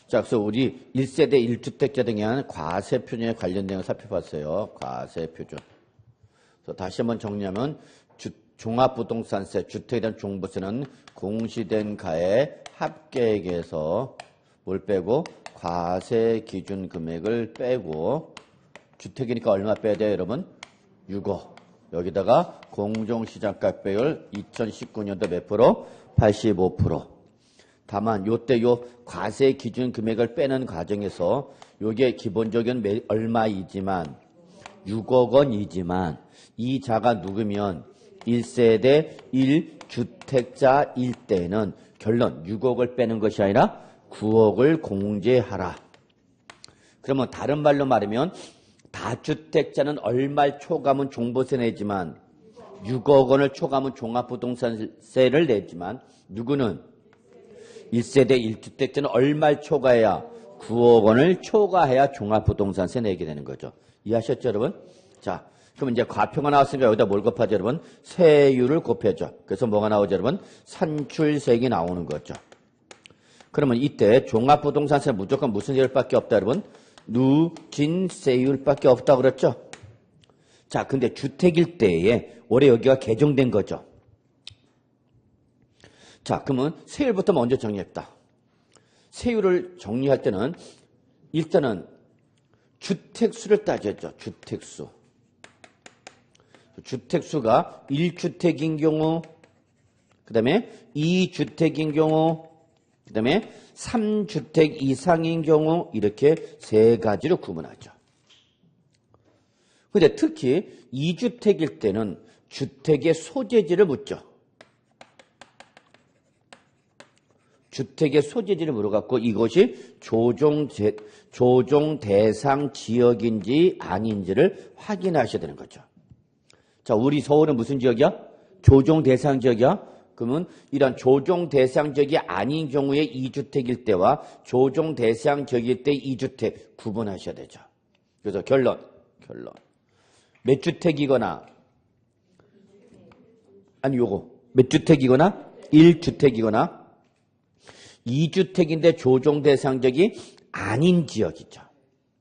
자, 그래서 우리 1세대 1주택자 등에 대한 과세표준에 관련된 걸 살펴봤어요. 과세표준. 그래서 다시 한번 정리하면 종합부동산세, 주택에 대한 종부세는 공시된 가액 합계액에서 뭘 빼고 과세 기준 금액을 빼고 주택이니까 얼마 빼야 돼요, 여러분? 6억. 여기다가 공정시장가격을 2019년도 몇 프로? 85%. 다만 요때 요 과세 기준 금액을 빼는 과정에서 요게 기본적인 얼마이지만 6억 원이지만 이 자가 누구면 1세대 1주택자일 때는 결론 6억을 빼는 것이 아니라 9억을 공제하라. 그러면 다른 말로 말하면 다주택자는 얼마 초과하면 종부세 내지만 6억 원을 초과하면 종합부동산세를 내지만 누구는 1세대 1주택자는 얼마 초과해야 9억 원을 초과해야 종합부동산세 내게 되는 거죠. 이해하셨죠, 여러분? 자, 그럼 이제 과표가 나왔으니까 여기다 뭘 곱하죠, 여러분? 세율을 곱해줘. 그래서 뭐가 나오죠, 여러분? 산출세액이 나오는 거죠. 그러면 이때 종합부동산세 무조건 무슨 세율밖에 없다, 여러분? 누진세율밖에 없다 그랬죠? 자, 근데 주택일 때에 올해 여기가 개정된 거죠. 자, 그러면 세율부터 먼저 정리했다. 세율을 정리할 때는 일단은 주택수를 따졌죠. 주택수. 주택수가 1주택인 경우, 그 다음에 2주택인 경우, 그 다음에 3주택 이상인 경우 이렇게 세 가지로 구분하죠. 근데 특히 2주택일 때는 주택의 소재지를 묻죠. 주택의 소재지를 물어갖고 이것이 조정 대상 지역인지 아닌지를 확인하셔야 되는 거죠. 자, 우리 서울은 무슨 지역이야? 조정 대상 지역이야? 그러면 이런 조정 대상 지역이 아닌 경우에 2주택일 때와 조정 대상 지역일 때 2주택 구분하셔야 되죠. 그래서 결론. 몇 주택이거나 아니 요거 몇 주택이거나 1주택이거나 2주택인데 조정 대상 지역이 아닌 지역이죠.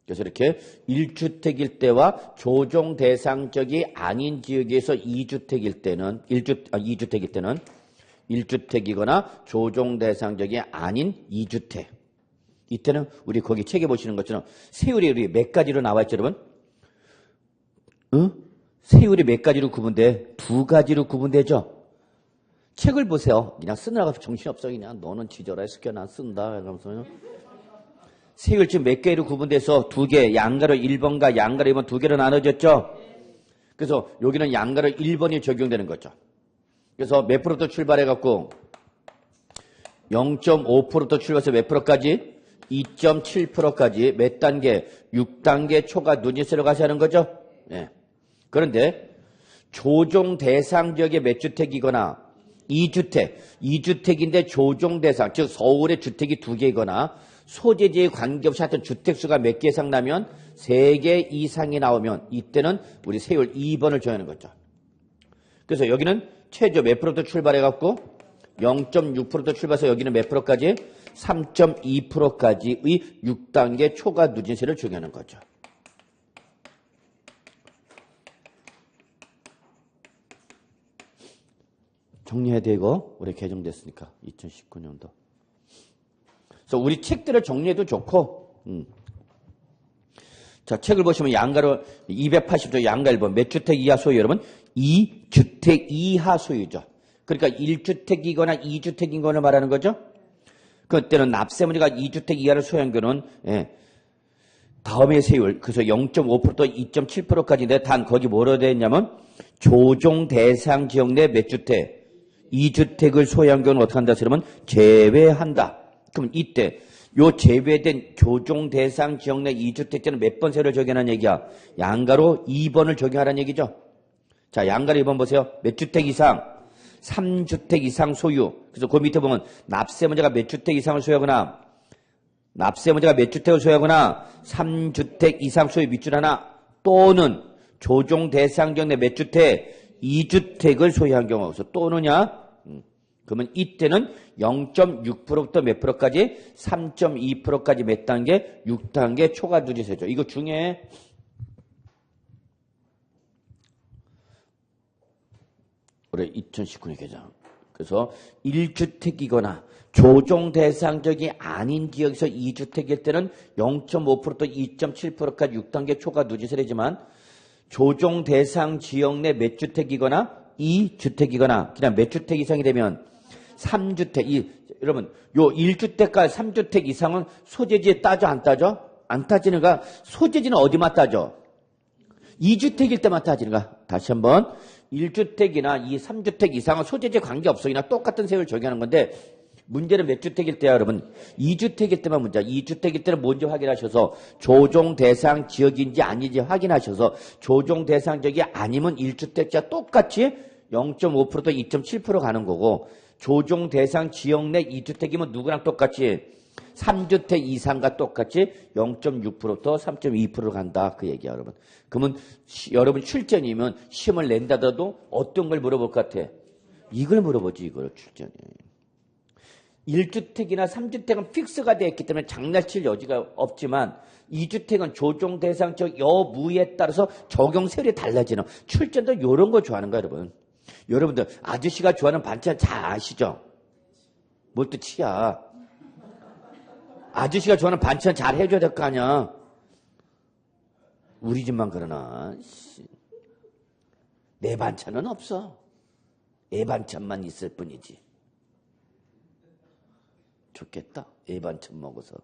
그래서 이렇게 1주택일 때와 조정 대상 지역이 아닌 지역에서 2주택일 때는 2주택일 때는 1주택이거나 조정 대상 지역이 아닌 2주택. 이때는 우리 거기 책에 보시는 것처럼 세율이 우리 몇 가지로 나와 있죠, 여러분? 세율이 몇 가지로 구분돼? 2가지로 구분되죠? 책을 보세요. 그냥 쓰느라고 정신없어. 그냥 너는 지져라 했을게 난 쓴다. 이러면서 세율 지금 몇 개로 구분돼서 2개, 양가로 1번과 양가로 2번 2개로 나눠졌죠? 그래서 여기는 양가로 1번이 적용되는 거죠. 그래서 몇 프로부터 출발해갖고 0.5%부터 출발해서 몇 프로까지? 2.7%까지 몇 단계? 6단계 초과 누진세로 가셔야 하는 거죠? 네. 그런데 조정 대상 지역의 몇 주택이거나 2주택인데 조정 대상, 즉 서울의 주택이 2개이거나 소재지에 관계없이 하여튼 주택수가 몇 개 이상 나면 3개 이상이 나오면 이때는 우리 세율 2번을 정하는 거죠. 그래서 여기는 최저 몇 프로부터 출발해갖고 0.6%부터 출발해서 여기는 몇 프로까지? 3.2%까지의 6단계 초과 누진세를 적용하는 거죠. 정리해야 되고 올해 개정됐으니까 2019년도. 그래서 우리 책들을 정리해도 좋고 자, 책을 보시면 양가로 280조 양가 1번 몇 주택 이하 소유 여러분? 2주택 이하 소유죠. 그러니까 1주택이거나 2주택인 거를 말하는 거죠. 그때는 납세문제가 2주택 이하를 소유한 경우는 다음의 세율 그래서 0.5%도 2.7%까지인데 단 거기 뭐로 되어 있냐면 조정 대상 지역 내 몇 주택 2주택을 소유한 경우는 어떻게 한다? 그러면 제외한다. 그럼 이때 요 제외된 조정 대상 지역 내 2주택자는 몇 번 세율을 적용하는 얘기야? 양가로 2번을 적용하라는 얘기죠. 자, 양가로 2번 보세요. 몇 주택 이상? 3주택 이상 소유. 그래서 그 밑에 보면 납세문제가 몇 주택 이상을 소유하거나 납세문제가 몇 주택을 소유하거나 3주택 이상 소유 밑줄 하나 또는 조정 대상 지역 내 몇 주택? 2주택을 소유한 경우. 그래서 또는냐? 그러면 이때는 0.6%부터 몇 프로까지? 3.2%까지 몇 단계? 6단계 초과 누진세죠. 이거 중에 올해 2019년 개정. 그래서 1주택이거나 조정 대상적이 아닌 지역에서 2주택일 때는 0.5%또 2.7%까지 6단계 초과 누진세이지만 조정 대상 지역 내 몇 주택이거나 2주택이거나 그냥 몇 주택 이상이 되면 3주택. 여러분 요 1주택과 3주택 이상은 소재지에 따져 안 따져? 안 따지는가? 소재지는 어디만 따져? 2주택일 때만 따지는가? 다시 한번 1주택이나 3주택 이상은 소재지 관계없어. 그냥 똑같은 세율 적용하는 건데 문제는 몇 주택일 때야 여러분? 2주택일 때만 문제야. 2주택일 때는 먼저 확인하셔서 조정 대상 지역인지 아닌지 확인하셔서 조정 대상 지역이 아니면 1주택자 똑같이 0.5%도 2.7% 가는 거고 조정 대상 지역 내 2주택이면 누구랑 똑같이 3주택 이상과 똑같이 0.6%부터 3.2%로 간다. 그 얘기야, 여러분. 그러면 여러분 출전이면 시험을 낸다더라도 어떤 걸 물어볼 것 같아? 이걸 물어보지, 이걸 출전이. 1주택이나 3주택은 픽스가 되어 있기 때문에 장난칠 여지가 없지만 2주택은 조정 대상적 여무에 따라서 적용 세율이 달라지는 출전도 이런 거 좋아하는 거야, 여러분. 여러분들 아저씨가 좋아하는 반찬 잘 아시죠? 뭘 또 치야. 아저씨가 좋아하는 반찬 잘 해줘야 될 거 아니야. 우리 집만 그러나. 내 반찬은 없어. 애 반찬만 있을 뿐이지. 좋겠다. 애 반찬 먹어서.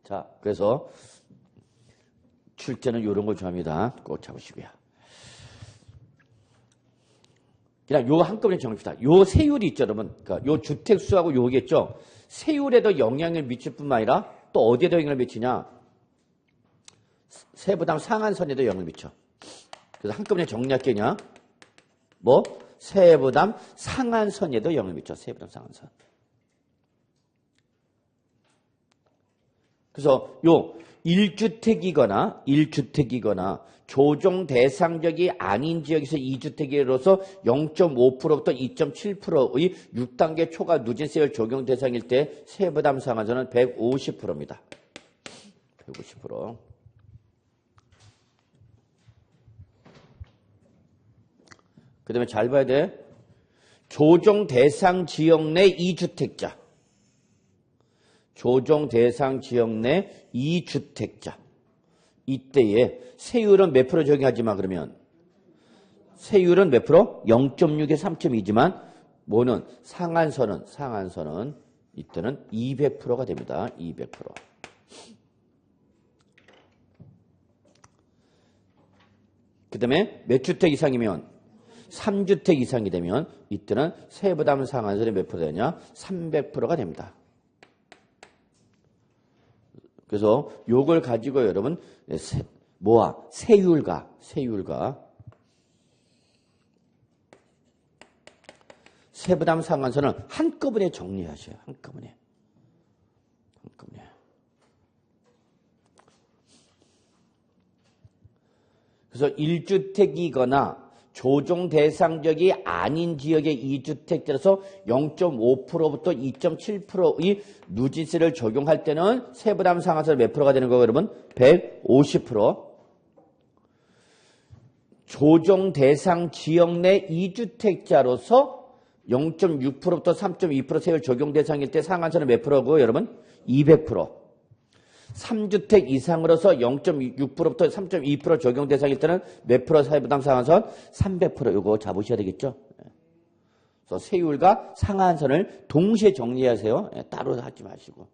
자, 그래서 출제는 이런 걸 좋아합니다. 꼭 잡으시고요. 그냥 요 한꺼번에 정립시다. 요 세율이 있죠, 여러분. 그러니까 요 주택수하고 요겠죠. 세율에도 영향을 미칠 뿐만 아니라 또 어디에도 영향을 미치냐? 세부담 상한선에도 영향을 미쳐. 그래서 한꺼번에 정리할게요. 뭐? 세부담 상한선에도 영향을 미쳐. 세부담 상한선. 그래서 요 1주택이거나 조정 대상적이 아닌 지역에서 2주택으로서 0.5%부터 2.7%의 6단계 초과 누진세율 적용 대상일 때 세부담 상한선은 150%입니다. 150%. 그 다음에 잘 봐야 돼. 조정 대상 지역 내 2주택자. 조정 대상 지역 내 2주택자. 이때에 세율은 몇 프로 적용하지만 그러면 세율은 몇 프로? 0.6에 3.2지만 뭐는 상한선은 이때는 200%가 됩니다. 200%. 그 다음에 몇 주택 이상이면 3주택 이상이 되면 이때는 세부담 상한선이 몇 프로 되냐? 300%가 됩니다. 그래서 요걸 가지고 여러분 세율과 세부담 상한선을 한꺼번에 정리하셔요. 한꺼번에. 그래서 1주택이거나 조정 대상적이 아닌 지역의 2주택들에서 0.5%부터 2.7%의 누진세를 적용할 때는 세부담 상한선 몇 프로가 되는 거예요, 여러분? 150%. 조정 대상 지역 내 2주택자로서 0.6%부터 3.2% 세율 적용 대상일 때 상한선은 몇 프로고요, 여러분? 200%. 3주택 이상으로서 0.6%부터 3.2% 적용 대상일 때는 몇 프로 세부담 상한선? 300%. 이거 잡으셔야 되겠죠? 그래서 세율과 상한선을 동시에 정리하세요. 따로 하지 마시고.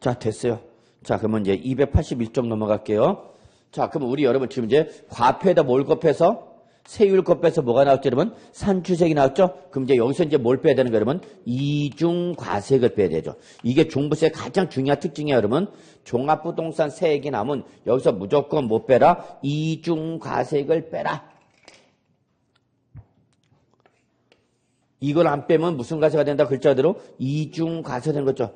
자, 됐어요. 자, 그러면 이제 281쪽 넘어갈게요. 자, 그럼 우리 여러분 지금 이제 과표에다 뭘 곱해서? 세율 곱해서 뭐가 나왔죠, 여러분? 산출세액이 나왔죠? 그럼 이제 여기서 이제 뭘 빼야 되는 거예요, 여러분? 이중과세액을 빼야 되죠. 이게 종부세의 가장 중요한 특징이에요, 여러분. 종합부동산 세액이 나오면 여기서 무조건 못 빼라? 이중과세액을 빼라. 이걸 안 빼면 무슨 과세가 된다? 글자대로 이중과세가 되는 거죠.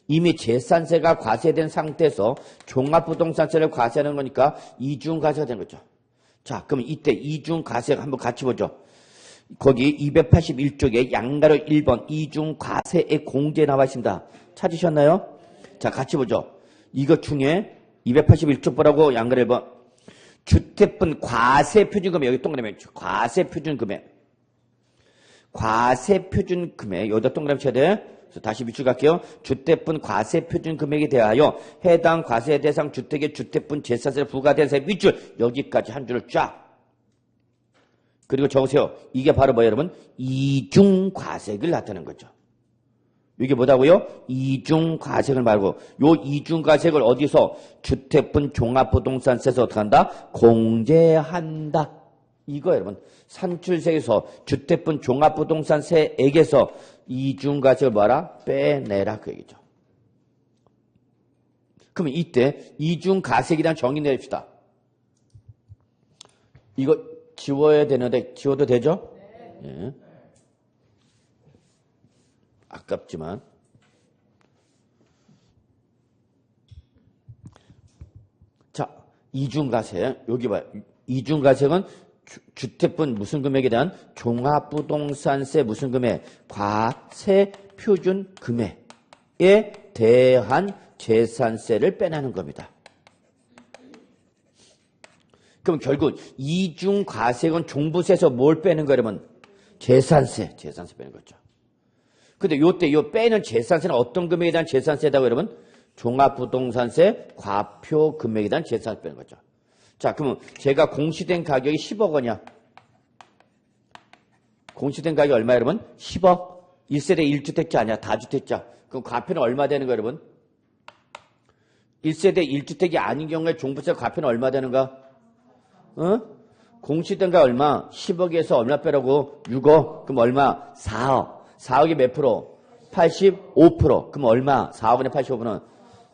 이미 재산세가 과세된 상태에서 종합부동산세를 과세하는 거니까 이중과세가 된 거죠. 자, 그럼 이때 이중과세 한번 같이 보죠. 거기 281쪽에 양가로 1번 이중과세의 공제 나와 있습니다. 찾으셨나요? 자, 같이 보죠. 이것 중에 281쪽 보라고 양가로 1번 주택분 과세표준금액 여기 동그라미 과세표준금액 과세표준금액 여기다 동그라미 쳐야 돼. 그래서 다시 밑줄 갈게요. 주택분 과세표준금액에 대하여 해당 과세 대상 주택의 주택분 재산세 부과된 세 밑줄 여기까지 한 줄을 쫙 그리고 적으세요. 이게 바로 뭐예요 여러분? 이중과세를 나타내는 거죠. 이게 뭐다고요? 이중과세를 말고 요 이중과세를 어디서 주택분 종합부동산세에서 어떻게 한다? 공제한다. 이거 여러분 산출세에서 주택분 종합부동산세액에서 이중과세를 뭐하라? 빼내라 그 얘기죠. 그러면 이때 이중과세에 대한 정의 내립시다. 이거 지워야 되는데 지워도 되죠? 예. 아깝지만 자 이중과세 여기 봐요. 이중과세는 주택분 무슨 금액에 대한 종합부동산세 무슨 금액 과세표준 금액에 대한 재산세를 빼내는 겁니다. 그럼 결국 이중과세는 종부세에서 뭘 빼는 거냐면 재산세 빼는 거죠. 근데 요때 요 빼는 재산세는 어떤 금액에 대한 재산세다고 여러분? 종합부동산세 과표 금액에 대한 재산세 빼는 거죠. 자, 그러면 제가 공시된 가격이 10억 원이야. 공시된 가격이 얼마 여러분? 10억. 1세대 1주택자 아니야. 다주택자. 그럼 과표는 얼마 되는 거야 여러분? 1세대 1주택이 아닌 경우에 종부세 과표는 얼마 되는가? 공시된 가격 얼마? 10억에서 얼마 빼라고? 6억. 그럼 얼마? 4억. 4억이 몇 프로? 85%. 그럼 얼마? 4억분의 85%는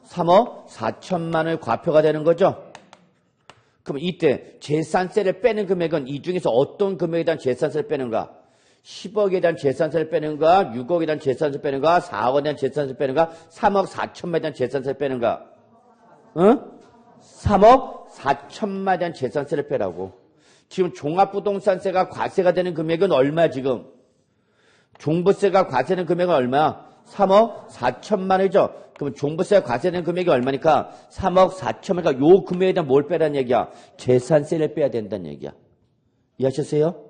3억 4천만 원의 과표가 되는 거죠. 그럼 이때 재산세를 빼는 금액은 이 중에서 어떤 금액에 대한 재산세를 빼는가? 10억에 대한 재산세를 빼는가? 6억에 대한 재산세를 빼는가? 4억에 대한 재산세를 빼는가? 3억 4천만에 대한 재산세를 빼는가? 3억 4천만에 대한 재산세를 빼라고. 지금 종합부동산세가 과세가 되는 금액은 얼마 지금? 종부세가 과세되는 금액은 얼마야? 3억 4천만 원이죠. 그러면 종부세가 과세되는 금액이 얼마니까? 3억 4천만 원이니까 요 금액에 대한 뭘 빼라는 얘기야? 재산세를 빼야 된다는 얘기야. 이해하셨어요?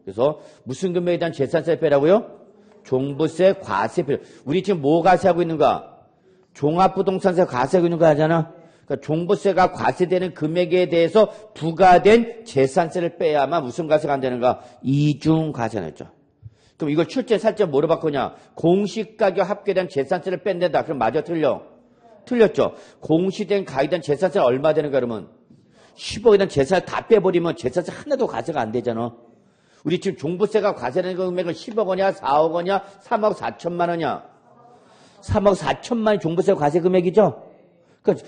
그래서 무슨 금액에 대한 재산세를 빼라고요? 종부세 과세표. 우리 지금 뭐 과세하고 있는가? 종합부동산세 과세하고 있는 거 하잖아. 그러니까 종부세가 과세되는 금액에 대해서 부과된 재산세를 빼야만 무슨 과세가 안 되는가? 이중과세가 되죠. 그럼 이걸 출제 살짝 뭐로 바꾸냐? 공시가격 합계에 대한 재산세를 뺀다. 그럼 맞아 틀려? 틀렸죠. 공시된 가격에 대한 재산세는 얼마 되는가 그러면? 10억에 대한 재산을 다 빼버리면 재산세 하나도 과세가 안 되잖아. 우리 지금 종부세가 과세되는 금액은 10억 원이야? 4억 원이야? 3억 4천만 원이야? 3억 4천만 원이 종부세 과세 금액이죠? 그러니까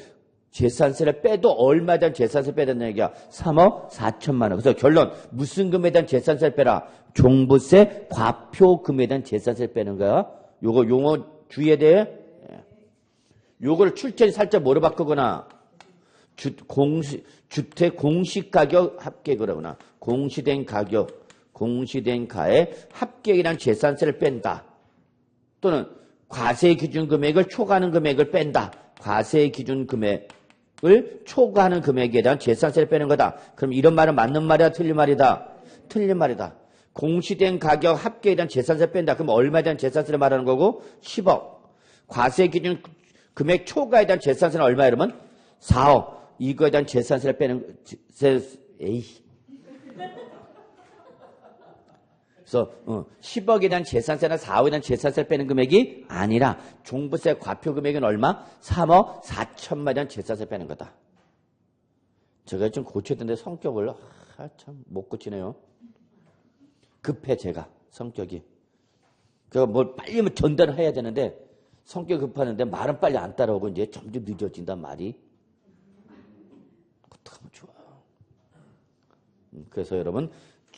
재산세를 빼도 얼마에 대한 재산세 빼야 된다는 얘기야? 3억 4천만 원. 그래서 결론 무슨 금액에 대한 재산세를 빼라? 종부세 과표 금액에 대한 재산세를 빼는 거야. 요거 용어 주의해야 돼. 요거를 출제를 살짝 뭐로 바꾸거나 주택 공시가격 합계거나 공시된 가격 공시된 가의 합계이란 재산세를 뺀다. 또는 과세 기준 금액을 초과하는 금액을 뺀다. 과세 기준 금액을 초과하는 금액에 대한 재산세를 빼는 거다. 그럼 이런 말은 맞는 말이야? 틀린 말이다? 틀린 말이다. 공시된 가격 합계에 대한 재산세를 뺀다. 그럼 얼마에 대한 재산세를 말하는 거고? 10억. 과세 기준 금액 초과에 대한 재산세는 얼마야 그러면? 4억. 이거에 대한 재산세를 빼는 에이. 그래서 10억에 대한 재산세나 4억에 대한 재산세를 빼는 금액이 아니라 종부세 과표 금액은 얼마? 3억 4천만에 대한 재산세를 빼는 거다. 제가 좀 고쳐야 되는데 성격을 참 못 고치네요. 급해 제가 성격이. 그러니까 뭘 빨리 전달을 해야 되는데 성격이 급하는데 말은 빨리 안 따라오고 이제 점점 늦어진단 말이. 어떡하면 좋아. 그래서 여러분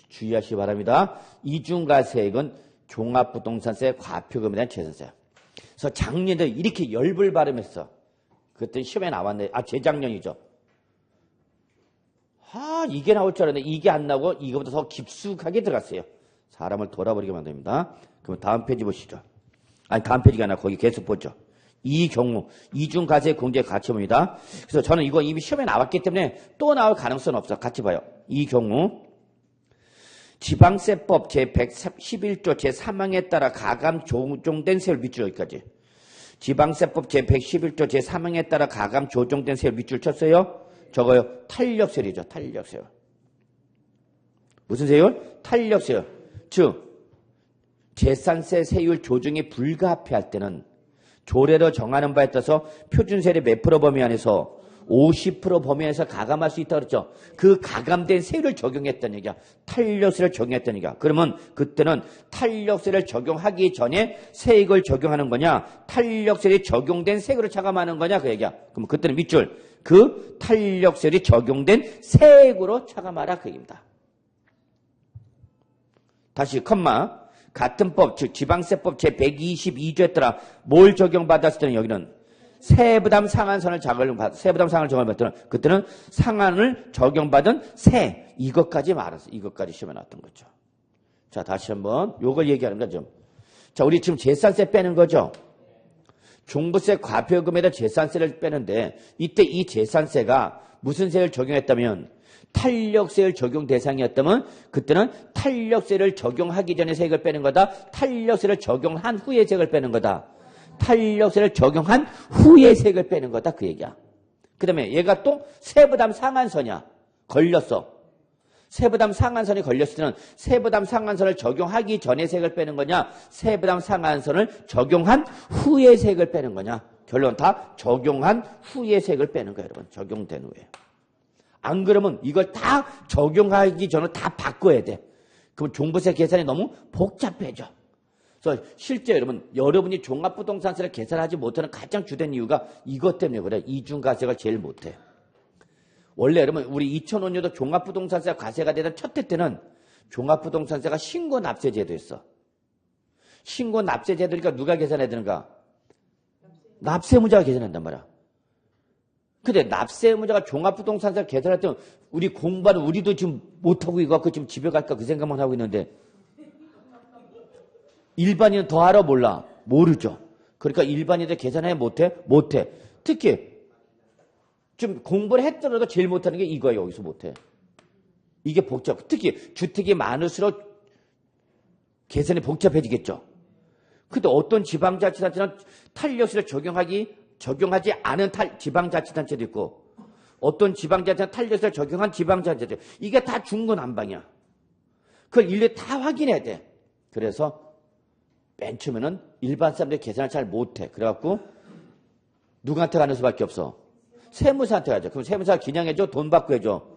주의하시기 바랍니다. 이중과세액은 종합부동산세 과표금에 대한 재산세야. 그래서 작년에 이렇게 열불 발음했어. 그때 시험에 나왔네. 재작년이죠. 이게 나올 줄 알았는데 이게 안 나오고 이거보다 더 깊숙하게 들어갔어요. 사람을 돌아버리게 만듭니다. 그럼 다음 페이지 보시죠. 다음 페이지가 아니라 거기 계속 보죠. 이 경우 이중과세 공제 같이 봅니다. 그래서 저는 이거 이미 시험에 나왔기 때문에 또 나올 가능성은 없어. 같이 봐요. 이 경우 지방세법 제111조 제3항에 따라 가감 조정된 세율 밑줄 여기까지. 지방세법 제111조 제3항에 따라 가감 조정된 세율 밑줄 쳤어요. 저거요. 탄력세율이죠. 탄력세율. 무슨 세율? 탄력세율. 즉 재산세 세율 조정이 불가피할 때는 조례로 정하는 바에 따라서 표준세율의 몇 프로 범위 안에서 50% 범위 안에서 가감할 수 있다고 그랬죠. 그 가감된 세율을 적용했다는 얘기야. 탄력세를 적용했다는 얘기야. 그러면 그때는 탄력세를 적용하기 전에 세액을 적용하는 거냐, 탄력세율이 적용된 세액으로 차감하는 거냐 그 얘기야. 그럼 그때는 밑줄 그 탄력세율이 적용된 세액으로 차감하라 그 얘기입니다. 다시 컴마 같은 법 즉 지방세법 제122조에 따라 뭘 적용받았을 때는 여기는 세부담 상한선을 세부담 상한을 적용받을 때는 그때는 상한을 적용받은 세 이것까지 말았어. 이것까지 시험에 나왔던 거죠. 자 다시 한번 요걸 얘기하는 거죠. 자 우리 지금 재산세 빼는 거죠. 종부세 과표금에다 재산세를 빼는데 이때 이 재산세가 무슨 세를 적용했다면 탄력세율 적용 대상이었다면 그때는 탄력세를 적용하기 전에 세액을 빼는 거다. 탄력세를 적용한 후에 세액을 빼는 거다. 탄력세를 적용한 후에 세액을 빼는 거다. 그 얘기야. 그 다음에 얘가 또 세부담 상한선이야. 걸렸어. 세부담 상한선이 걸렸을 때는 세부담 상한선을 적용하기 전에 세액을 빼는 거냐 세부담 상한선을 적용한 후에 세액을 빼는 거냐. 결론 다 적용한 후에 세액을 빼는 거예요. 여러분. 적용된 후에. 안 그러면 이걸 다 적용하기 전에 다 바꿔야 돼. 그럼 종부세 계산이 너무 복잡해져. 그래서 실제 여러분이 종합부동산세를 계산하지 못하는 가장 주된 이유가 이것 때문에 그래. 이중과세가 제일 못해. 원래 여러분 우리 2005년도 종합부동산세가 과세가 되던 첫 해 때는 종합부동산세가 신고납세제도였어. 신고납세제도니까 누가 계산해야 되는가? 납세무자가 계산한단 말이야. 근데 납세무자가 종합부동산세를 계산할 때는 우리 공부하는 우리도 지금 못하고 이거 갖고 지금 집에 갈까 그 생각만 하고 있는데 일반인은 더 알아 몰라? 모르죠. 그러니까 일반인들 계산해 못해? 못해. 특히 좀 공부를 했더라도 제일 못하는 게 이거예요. 여기서 못해. 이게 복잡. 특히 주택이 많을수록 계산이 복잡해지겠죠. 근데 어떤 지방자치단체는 탄력세를 적용하지 않은 지방자치단체도 있고 어떤 지방자치는 탄력세를 적용한 지방자치단체 이게 다 중구난방이야. 그걸 일일이 다 확인해야 돼. 그래서 맨 처음에는 일반 사람들이 계산을 잘 못해. 그래갖고 누구한테 가는 수밖에 없어. 세무사한테 가죠. 그럼 세무사가 기냥해줘? 돈 받고 해줘?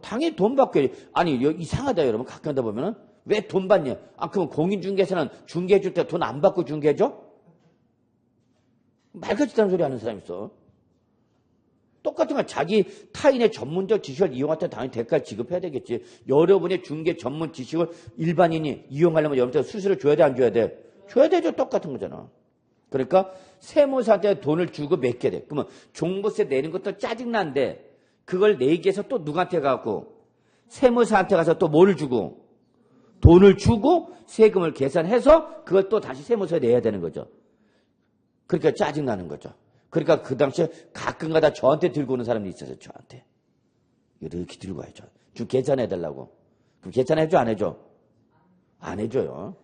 당연히 돈 받고 해줘. 아니 이상하다 여러분. 가끔 하다 보면은 왜 돈 받냐? 그럼 공인중개사는 중개해줄 때 돈 안 받고 중개해줘? 말같이 다는 소리 하는 사람 있어. 똑같은 건 자기 타인의 전문적 지식을 이용할 때 당연히 대가를 지급해야 되겠지. 여러분의 중개 전문 지식을 일반인이 이용하려면 여러분한테 수수료 줘야 돼, 안 줘야 돼? 줘야 되죠. 똑같은 거잖아. 그러니까 세무사한테 돈을 주고 맺게 돼. 그러면 종부세 내는 것도 짜증난데 그걸 내기 위해서 또 누구한테 가고 세무사한테 가서 또 뭘 주고 돈을 주고 세금을 계산해서 그걸 또 다시 세무서에 내야 되는 거죠. 그러니까 짜증나는 거죠. 그러니까 그 당시에 가끔가다 저한테 들고 오는 사람이 있어서 저한테 이렇게 들고 와야죠. 좀 계산해달라고. 그럼 계산해줘 안 해줘? 안 해줘요.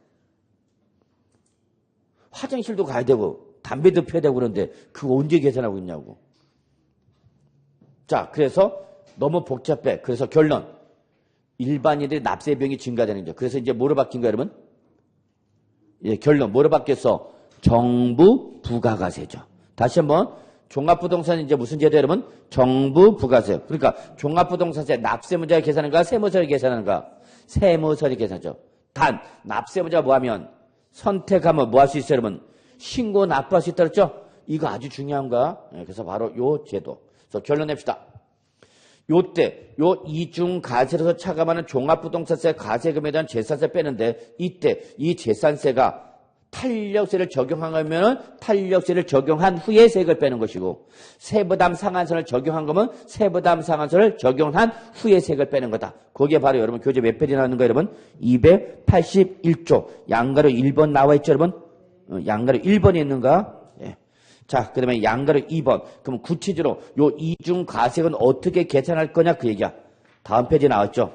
화장실도 가야 되고 담배도 피워야 되고 그런데 그거 언제 계산하고 있냐고. 자, 그래서 너무 복잡해. 그래서 결론. 일반인들의 납세 비용이 증가되는 거죠. 그래서 이제 뭐로 바뀐 거예요, 여러분? 예, 결론. 뭐로 바뀌었어? 정부 부가가세죠. 다시 한번. 종합부동산은 이제 무슨 제도 여러분? 정부 부가세. 그러니까 종합부동산세 납세문자가 계산하는가? 세무서를 계산하는가? 세무서를 계산하죠. 단, 납세문자가 뭐 하면? 선택하면 뭐 할 수 있어요, 여러분? 신고 납부할 수 있다 그랬죠? 이거 아주 중요한가? 예, 그래서 바로 요 제도. 그래서 결론 냅시다. 요때, 요 이중과세로서 차감하는 종합부동산세 과세금에 대한 재산세 빼는데, 이때 이 재산세가 탄력세를 적용하면 탄력세를 적용한 후에 세액을 빼는 것이고 세부담 상한선을 적용한 거면 세부담 상한선을 적용한 후에 세액을 빼는 거다. 거기에 바로 여러분 교재 몇 페이지 나오는 거예요, 여러분? 281조. 양가로 1번 나와 있죠, 여러분? 양가로 1번이 있는가? 예. 자, 그 다음에 양가로 2번. 그럼 구체적으로 요 이중 과세액은 어떻게 계산할 거냐 그 얘기야. 다음 페이지 나왔죠?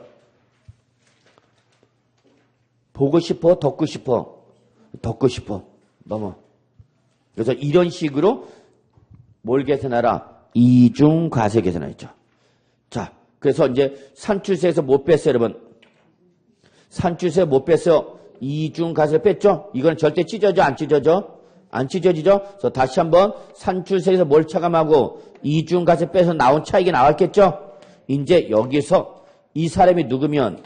보고 싶어? 덮고 싶어? 덮고 싶어. 넘어. 그래서 이런 식으로 뭘 계산하라? 이중 과세 계산하죠. 자, 그래서 이제 산출세에서 못 뺐어요, 여러분. 산출세 못 뺐어요. 이중 과세 뺐죠? 이건 절대 찢어져, 안 찢어져? 안 찢어지죠? 그래서 다시 한번 산출세에서 뭘 차감하고 이중 과세 빼서 나온 차익이 나왔겠죠? 이제 여기서 이 사람이 누구면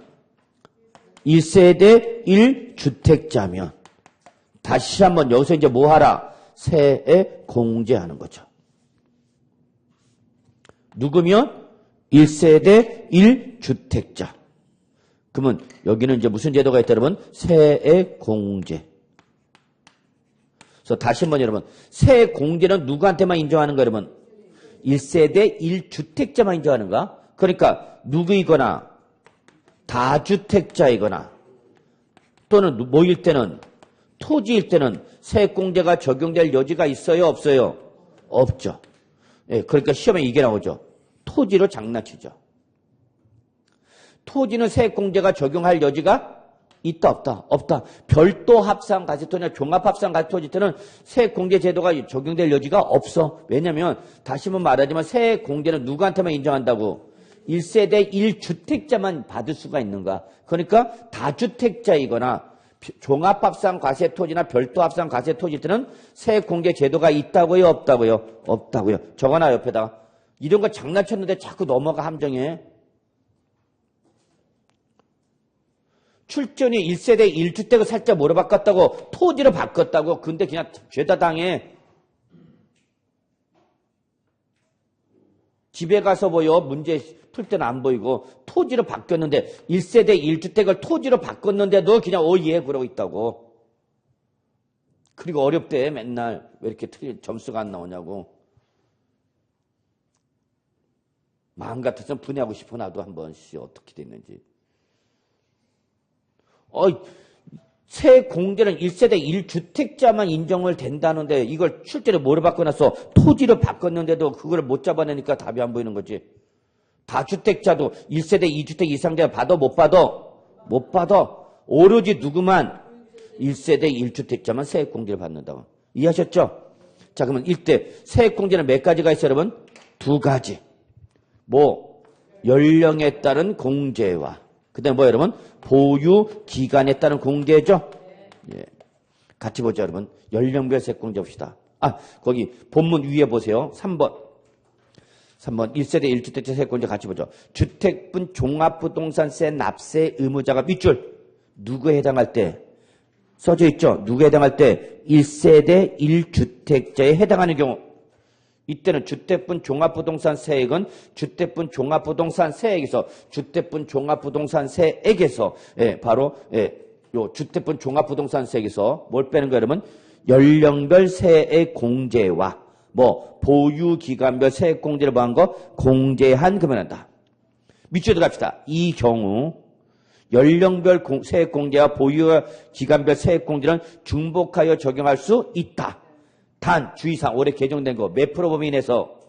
1세대 1주택자면 다시 한번 여기서 이제 뭐 하라? 세액 공제하는 거죠. 누구면 1세대 1주택자. 그러면 여기는 이제 무슨 제도가 있다, 여러분? 세액 공제. 그래서 다시 한번 여러분, 세액 공제는 누구한테만 인정하는 거예요, 여러분? 1세대 1주택자만 인정하는가? 그러니까 누구이거나 다주택자이거나 또는 뭐일 때는 토지일 때는 세액공제가 적용될 여지가 있어요, 없어요? 없죠. 예, 그러니까 시험에 이게 나오죠. 토지로 장난치죠. 토지는 세액공제가 적용할 여지가 있다, 없다? 없다. 별도 합산 가세토지나 종합 합산 가세토지 때는 세액공제 제도가 적용될 여지가 없어. 왜냐면 다시 한번 말하지만 세액공제는 누구한테만 인정한다고? 1세대 1주택자만 받을 수가 있는가? 그러니까 다주택자이거나 종합합산 과세토지나 별도합산 과세토지 때는 세액공제 제도가 있다고요, 없다고요? 없다고요. 적어놔 옆에다가. 이런 거 장난쳤는데 자꾸 넘어가 함정에. 출전이 1세대 1주택을 살짝 뭐로 바꿨다고? 토지로 바꿨다고. 근데 그냥 죄다 당해. 집에 가서 보여. 문제 풀 때는 안 보이고 토지로 바뀌었는데 1세대 1주택을 토지로 바꿨는데도 그냥 예 그러고 있다고. 그리고 어렵대 맨날. 왜 이렇게 점수가 안 나오냐고. 마음 같아서는 분해하고 싶어 나도 한번 어떻게 됐는지. 세액 공제는 1세대 1주택자만 인정을 된다는데 이걸 실제로 뭐로 바꿔놨어? 토지로 바꿨는데도 그걸 못 잡아내니까 답이 안 보이는 거지. 다주택자도 1세대 2주택 이상자 받아 못 받아? 못 받아. 오로지 누구만 1세대 1주택자만 세액공제를 받는다고. 이해하셨죠? 자, 그러면 이때 세액공제는 몇 가지가 있어요, 여러분? 두 가지. 뭐 연령에 따른 공제와 그 다음에 뭐 여러분? 보유 기간에 따른 공제죠? 예. 같이 보죠, 여러분. 연령별 세액공제 봅시다. 거기 본문 위에 보세요. 3번 1세대 1주택자 세액공제 같이 보죠. 주택분 종합부동산세 납세 의무자가 밑줄 누구에 해당할 때 써져 있죠? 누구에 해당할 때 1세대 1주택자에 해당하는 경우 이때는 주택분 종합부동산세액은 주택분 종합부동산세액에서 주택분 종합부동산세액에서 바로 요 주택분 종합부동산세액에서 뭘 빼는 거예요, 여러분? 연령별 세액 공제와 뭐 보유기간별 세액 공제를 뭐한 거? 공제한 금연한다. 밑줄 들어갑시다. 이 경우 연령별 세액 공제와 보유기간별 세액 공제는 중복하여 적용할 수 있다. 단 주의사항 올해 개정된 거 몇 프로 범위 내에서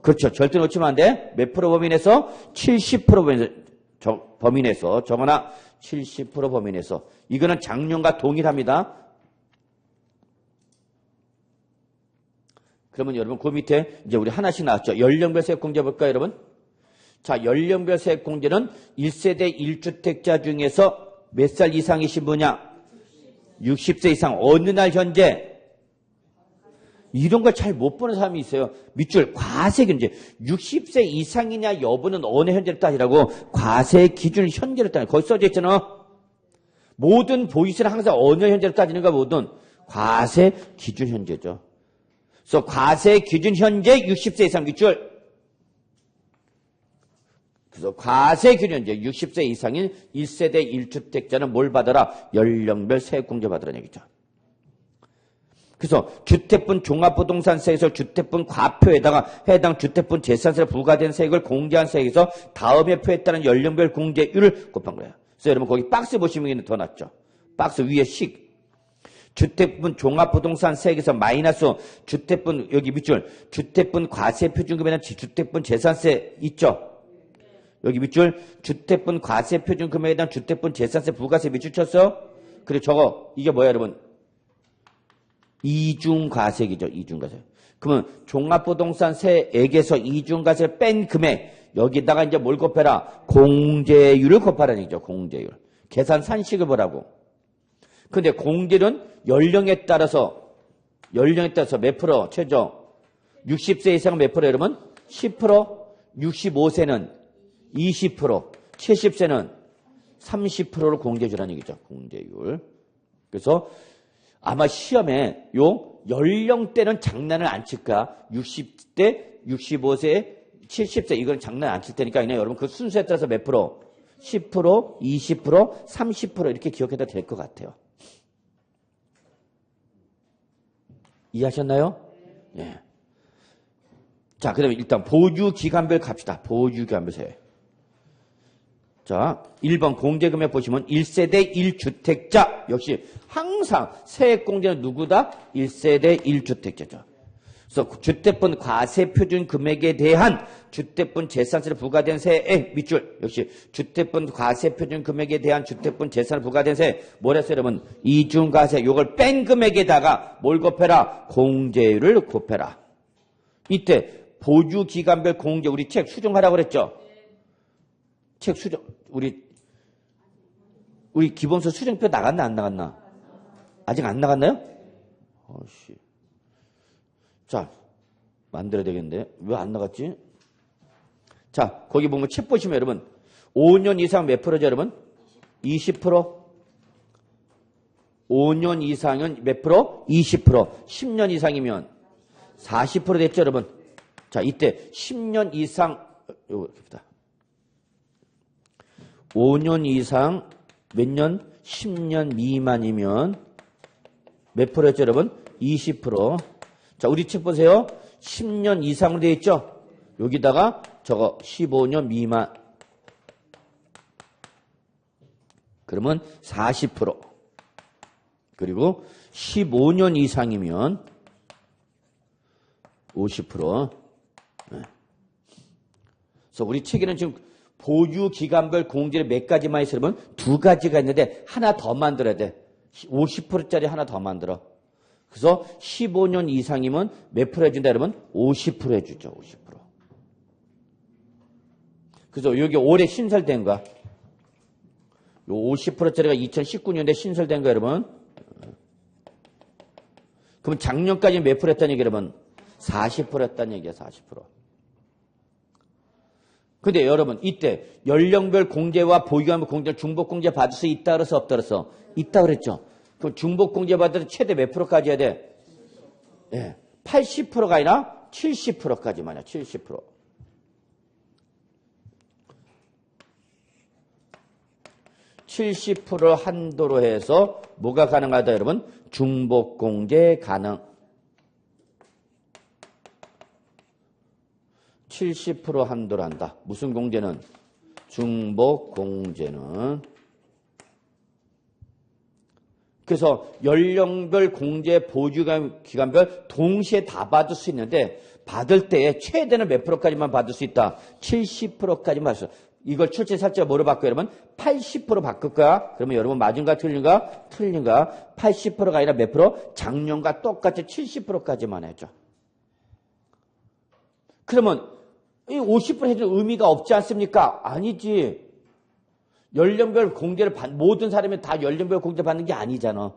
그렇죠. 절대 놓치면 안 돼. 몇 프로 범위 내에서 70% 범위 내에서 정하나 70% 범위 내에서 이거는 작년과 동일합니다. 그러면 여러분 그 밑에 이제 우리 하나씩 나왔죠. 연령별 세액 공제 볼까요, 여러분? 자, 연령별 세액 공제는 1세대 1주택자 중에서 몇 살 이상이신 분이냐? 60세 이상. 어느 날 현재? 이런 걸 잘 못 보는 사람이 있어요. 밑줄 과세 견제. 60세 이상이냐 여부는 어느 현재를 따지라고? 과세 기준 현재를 따지는. 거기 써져 있잖아. 모든 보이스는 항상 어느 현재를 따지는가? 모든 과세 기준 현재죠. 그래서 과세 기준 현재 60세 이상 밑줄. 그래서 과세 기준 현재 60세 이상인 1세대 1주택자는 뭘 받아라? 연령별 세액공제 받으라는 얘기죠. 그래서 주택분 종합부동산세에서 주택분 과표에다가 해당 주택분 재산세로 부과된 세액을 공제한 세액에서 다음의 표에 따른 연령별 공제율을 곱한 거예요. 그래서 여러분 거기 박스 보시면 더 낫죠. 박스 위에 식. 주택분 종합부동산세액에서 마이너스 주택분 여기 밑줄 주택분 과세표준금에는 주택분 재산세 있죠. 여기 밑줄 주택분 과세표준금액에 대한 주택분 재산세 부가세 밑줄 쳤어. 그리고 저거 이게 뭐야 여러분? 이중과세이죠. 이중과세. 그러면 종합부동산세액에서 이중과세를 뺀 금액 여기다가 이제 뭘 곱해라? 공제율을 곱하라는 얘기죠. 공제율. 계산 산식을 보라고. 근데 공제율은 연령에 따라서 몇 프로 최저? 60세 이상은 몇 프로 여러분? 10%, 65세는 20%, 70세는 30%를 공제해 주라는 얘기죠. 공제율. 그래서 아마 시험에 요 연령대는 장난을 안 칠 거야. 60대, 65세, 70세 이건 장난 안 칠 테니까 그냥 여러분 그 순서에 따라서 몇 프로? 10%, 20%, 30% 이렇게 기억해도 될 것 같아요. 이해하셨나요? 예. 자, 그다음에 일단 보유기간별 갑시다. 보유기간별세. 자, 1번 공제금액 보시면 1세대 1주택자 역시 항상 세액공제는 누구다? 1세대 1주택자죠. 그래서 주택분 과세표준 금액에 대한 주택분 재산세를 부과된 세액 밑줄 역시 주택분 과세표준 금액에 대한 주택분 재산을 부과된 세액 뭐랬어요 여러분? 이중과세 요걸 뺀 금액에다가 뭘 곱해라? 공제율을 곱해라. 이때 보유기간별 공제 우리 책 수정하라고 그랬죠? 책 수정 우리 기본서 수정표 나갔나 안 나갔나? 아직 안 나갔나요? 어씨. 자, 만들어야 되겠는데 왜 안 나갔지? 자, 거기 보면 책 보시면 여러분 5년 이상 몇 프로죠 여러분? 20%. 5년 이상은 몇 프로? 20%. 10년 이상이면 40% 됐죠 여러분? 자, 이때 10년 이상 요겁니다. 5년 이상 몇 년? 10년 미만이면 몇 프로였죠 여러분? 20%. 자, 우리 책 보세요. 10년 이상으로 되어 있죠? 여기다가 저거 15년 미만. 그러면 40%. 그리고 15년 이상이면 50%. 네. 그래서 우리 책에는 지금 보유기간별 공제를 몇 가지만 있어요, 여러분? 2가지가 있는데 하나 더 만들어야 돼. 50%짜리 하나 더 만들어. 그래서 15년 이상이면 몇 프로 해준다, 여러분? 50% 해주죠, 50%. 그래서 여기 올해 신설된 거야. 요 50%짜리가 2019년에 신설된 거야, 여러분. 그럼 작년까지 몇 프로 했다는 얘기, 여러분? 40% 했다는 얘기야, 40%. 근데 여러분, 이때 연령별 공제와 보유기간별 공제, 중복공제 받을 수 있다 그래서 없다 그래서? 있다 그랬죠. 그럼 중복공제 받을 최대 몇 프로까지 해야 돼? 예, 80%가 아니라 70%까지만이야, 70%. (70% 한도로 해서 뭐가 가능하다 여러분? 중복공제 가능. 70% 한도로 한다. 무슨 공제는? 중복공제는. 그래서 연령별 공제 보유기간별 동시에 다 받을 수 있는데 받을 때에 최대는 몇 프로까지만 받을 수 있다? 70%까지만 받을 수 있다. 이걸 출제 살짝 뭐로 바꿔요, 여러분? 80% 바꿀 거야? 그러면 여러분 맞은가 틀린가? 틀린가? 80%가 아니라 몇 프로? 작년과 똑같이 70%까지만 해줘. 그러면 이 50% 해줄 의미가 없지 않습니까? 아니지. 연령별 공제를 모든 사람이 다 연령별 공제 받는 게 아니잖아.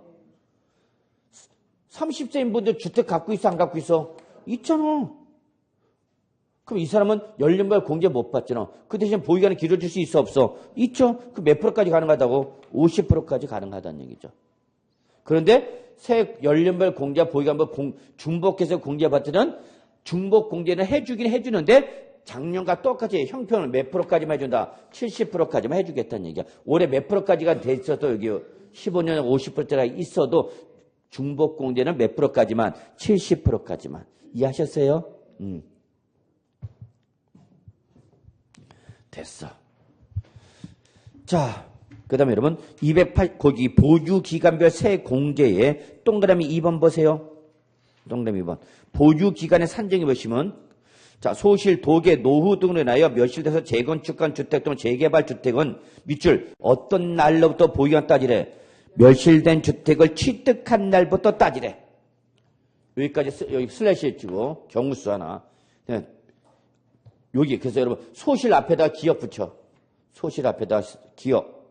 30세인 분들 주택 갖고 있어, 안 갖고 있어? 있잖아. 그럼 이 사람은 연령별 공제 못 받잖아. 그 대신 보유기간을 길어질 수 있어, 없어? 있죠. 그 몇 프로까지 가능하다고? 50%까지 가능하다는 얘기죠. 그런데 연령별 공제와 보유기간별 중복해서 공제받을 때는 중복공제는 해주긴 해주는데 작년과 똑같이 형평을 몇 프로까지만 해준다? 70%까지만 해주겠다는 얘기야. 올해 몇 프로까지가 돼 있어도 여기 15년에 50%가 있어도 중복공제는 몇 프로까지만? 70%까지만. 이해하셨어요? 됐어. 자, 그 다음에 여러분, 208, 거기 보유기간별 세공제에 동그라미 2번 보세요. 동그라미 2번. 보유기간의 산정해 보시면, 자, 소실, 도계, 노후 등으로 인하여 멸실돼서 재건축한 주택 또는 재개발 주택은 밑줄 어떤 날로부터 보유한 따지래? 멸실된 주택을 취득한 날부터 따지래. 여기까지 여기 슬래시 치고 경우수 하나. 여기 그래서 여러분 소실 앞에다 기억 붙여. 소실 앞에다 기억.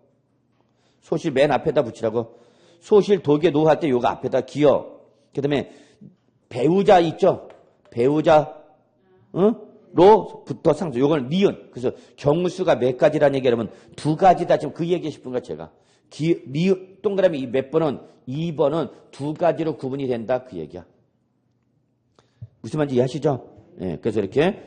소실 맨 앞에다 붙이라고. 소실 도계 노후 할 때 요거 앞에다 기억. 그다음에 배우자 있죠? 배우자 로부터 상수. 요거는 니은. 그래서 경우수가 몇 가지라는 얘기 여러분 두 가지다. 지금 그 얘기 싶은 거 제가. 니은 동그라미 몇 번은 2번은 두 가지로 구분이 된다 그 얘기야. 무슨 말인지 이해하시죠? 예, 그래서 이렇게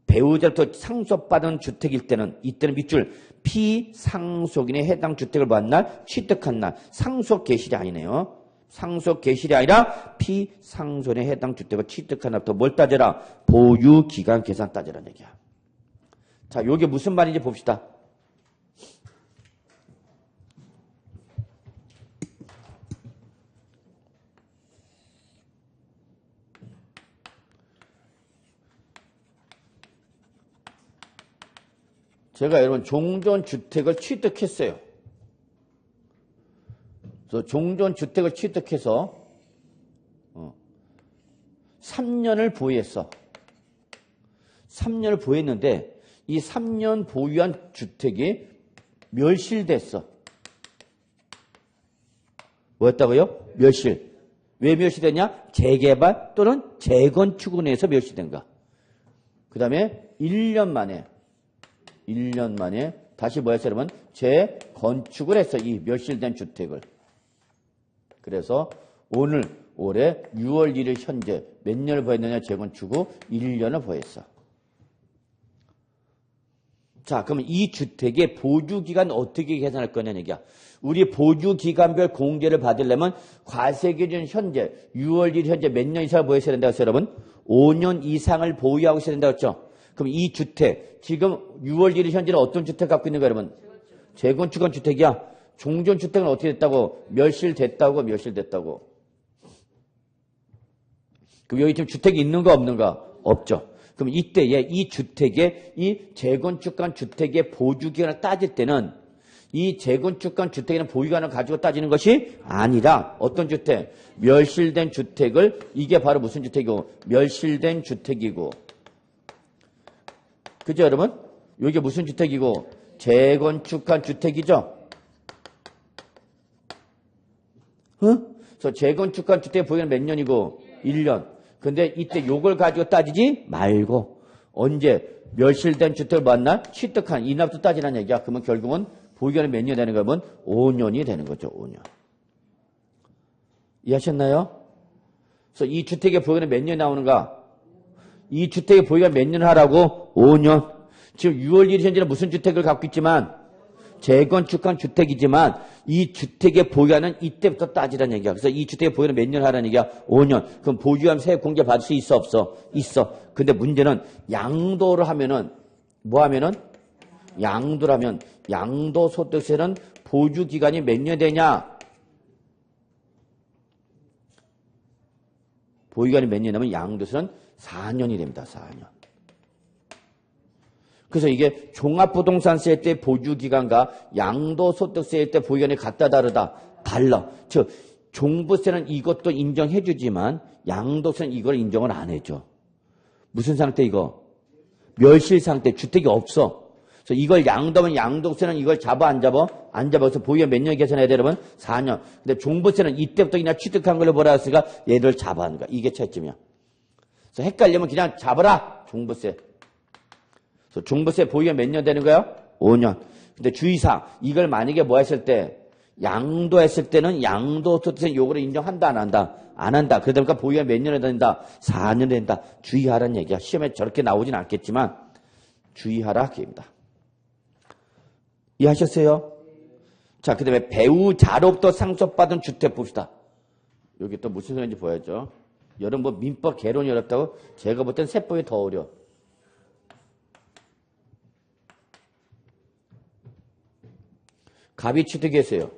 배우자로부터 상속받은 주택일 때는 이때는 밑줄 피상속인의 해당 주택을 받은 날 취득한 날 상속 개실이 아니네요. 상속 개실이 아니라 피상속인의 해당 주택을 취득한 날부터 뭘 따져라? 보유기간 계산 따져라는 얘기야. 자, 요게 무슨 말인지 봅시다. 제가 여러분 종전주택을 취득했어요. 그래서 종전주택을 취득해서 3년을 보유했어. 3년을 보유했는데 이 3년 보유한 주택이 멸실됐어. 뭐였다고요? 멸실. 왜 멸실됐냐? 재개발 또는 재건축으로 인해서 멸실된 거야. 그 다음에 1년 만에 다시 뭐 했어요, 여러분? 재건축을 했어, 이 멸실된 주택을. 그래서 올해 6월 1일 현재 몇 년을 보였느냐? 재건축 후 1년을 보였어. 자, 그러면 이 주택의 보유기간 어떻게 계산할 거냐는 얘기야. 우리 보유기간별 공제를 받으려면 과세기준 현재 6월 1일 현재 몇 년 이상을 보였어야 된다고 했어요, 여러분? 5년 이상을 보유하고 있어야 된다고 했죠? 그럼 이 주택, 지금 6월 1일 현재는 어떤 주택 갖고 있는 거야, 여러분? 재건축한 주택이야. 종전주택은 어떻게 됐다고? 멸실됐다고. 그럼 여기 지금 주택이 있는가 없는가? 없죠. 그럼 이때에 이 주택의 이 재건축한 주택의 보유기간을 따질 때는 이 재건축한 주택에는 보유기간을 가지고 따지는 것이 아니라 어떤 주택? 멸실된 주택을 이게 바로 무슨 주택이고? 멸실된 주택이고. 그죠, 여러분? 이게 무슨 주택이고? 재건축한 주택이죠? 그래서 재건축한 주택의 보유기간 몇 년이고? 1년. 근데 이때 요걸 가지고 따지지 말고 언제 멸실된 주택을 만나 취득한 이날부터 따지라는 얘기야. 그러면 결국은 보유기간이 몇 년 되는 거면 5년이 되는 거죠. 5년. 이해하셨나요? 그래서 이 주택의 보유기간이 몇 년 나오는가? 이 주택의 보유기간 몇 년 하라고? 5년. 지금 6월 1일 현재는 무슨 주택을 갖고 있지만 재건축한 주택이지만 이 주택의 보유기간은 이때부터 따지라는 얘기야. 그래서 이 주택의 보유기간은 몇 년 하라는 얘기야? 5년. 그럼 보유하면 세액 공제 받을 수 있어 없어? 있어. 근데 문제는 양도를 하면은 뭐 하면은 양도라면 양도소득세는 보유기간이 몇 년 되냐? 보유기간이 몇 년 되면 양도세는 4년이 됩니다. 4년. 그래서 이게 종합부동산세일 때 보유기간과 양도소득세일 때 보유기간이 같다 다르다? 달라. 즉 종부세는 이것도 인정해주지만 양도세는 이걸 인정을 안 해줘. 무슨 상태 이거? 멸실 상태. 주택이 없어. 그래서 이걸 양도하면 양도세는 이걸 잡아 안 잡아? 안 잡아. 그래서 보유기간 몇 년 계산해야 돼 여러분? 4년. 근데 종부세는 이때부터 그냥 취득한 걸로 뭐라 했으니까 얘를 잡아 하는 거야. 이게 차이점이야. 그래서 헷갈리면 그냥 잡아라. 종부세. 종부세 보유기간 몇 년 되는 거야? 5년. 근데 주의사항, 이걸 만약에 뭐 했을 때, 양도했을 때는 양도소득세 요거를 인정한다, 안 한다? 안 한다. 그러다 보니까 보유기간 몇 년이 된다? 4년 된다. 주의하라는 얘기야. 시험에 저렇게 나오진 않겠지만, 주의하라, 그입니다. 이해하셨어요? 자, 그 다음에 배우자로부터 상속받은 주택 봅시다. 여기 또 무슨 소리인지 보여줘. 여러분 뭐 민법 개론이 어렵다고? 제가 볼 땐 세법이 더 어려. 갑이 취득했어요.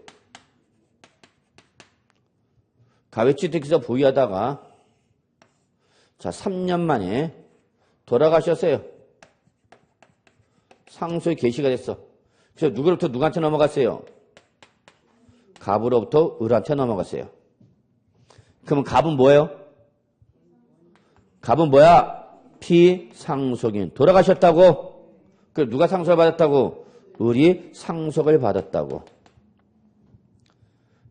갑이 취득해서 보유하다가 자 3년 만에 돌아가셨어요. 상속이 개시가 됐어. 그래서 누구로부터 누구한테 넘어갔어요? 갑으로부터 을한테 넘어갔어요. 그러면 갑은 뭐예요? 갑은 뭐야? 피상속인. 돌아가셨다고? 그럼 누가 상속을 받았다고? 을이 상속을 받았다고.